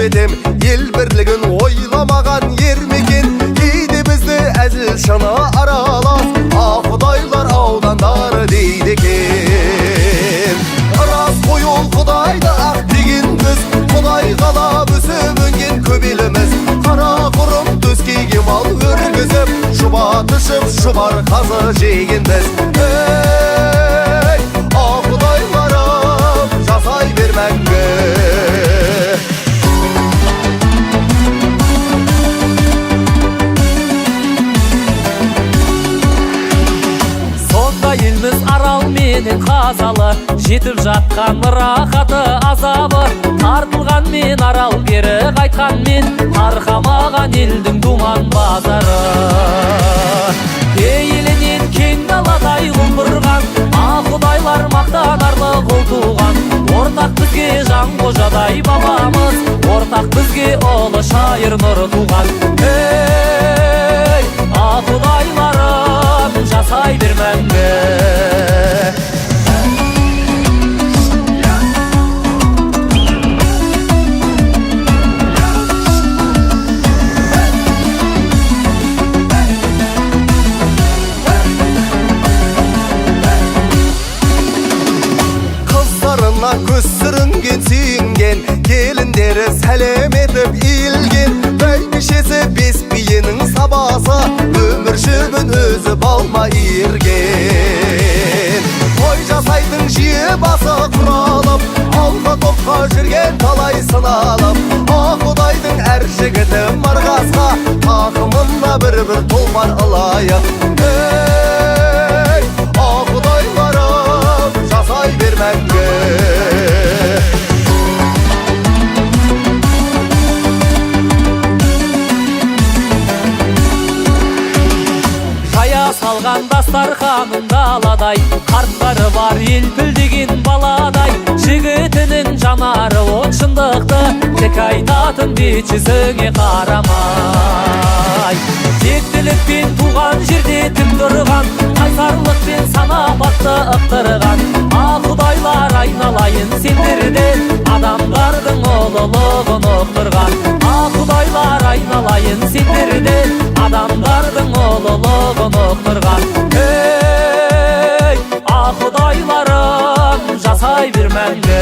жетем, ел бірлігін ойламаған ермекен. Кейде бізді әзіл шыны аралас, Құдайлар аудандары дейді екен. Рас қой ол Құдайды ақ деген біз, Құдай қалап өсіп өнген көп еліміз. Қара құрым төскейге мал өргізіп, шұбат ішіп шұбар қазы жеген біз. Құдайларым жасай бер мәңгі. Елміз арал менен қазалы, жетіп жатқан рахаты азабы. Тартылған мен арал бері қайтқан мен, тарқамаған елдің думан базары. Елінен кең даладай құлпырған, Құдайлар мақтанарлы қол туған. Ортақ бізге Жанқожадай бабамыз, ортақ бізге ұлы шайыр нұры туған. Құдайларым жасай бер мәңгі. Қыздарына көз сүрінген сүйінген, келіндері сәлем етіп иілген. Бәйбішесі бес биенің сабасы, өмір жібін өзі балма иірген. Той жасайтын жиі басы құралып, алға топқа жүрген талай сыналып. Құдайдың әр жігіті марғасқа, тақымында бір-бір толмар ылайық. Құдайларым жасай бер мәңгі. Салған дастарханың даладай, қарттары бар елпілдеген баладай. Жігітінің жанары от шындықты, тек айтатын бет-жүзіңе қарамай. Тектілікпен туған жерде тік тұрған, қайсарлықпен санапатты ықтырған. Құдайлар айналайын сендерден, адамдардың ұлылығын ұқтырған. Құдайлар айналайын сендерден, адамдардың ұлылығын ұқтырған. Құдайларым жасай бер мәңгі.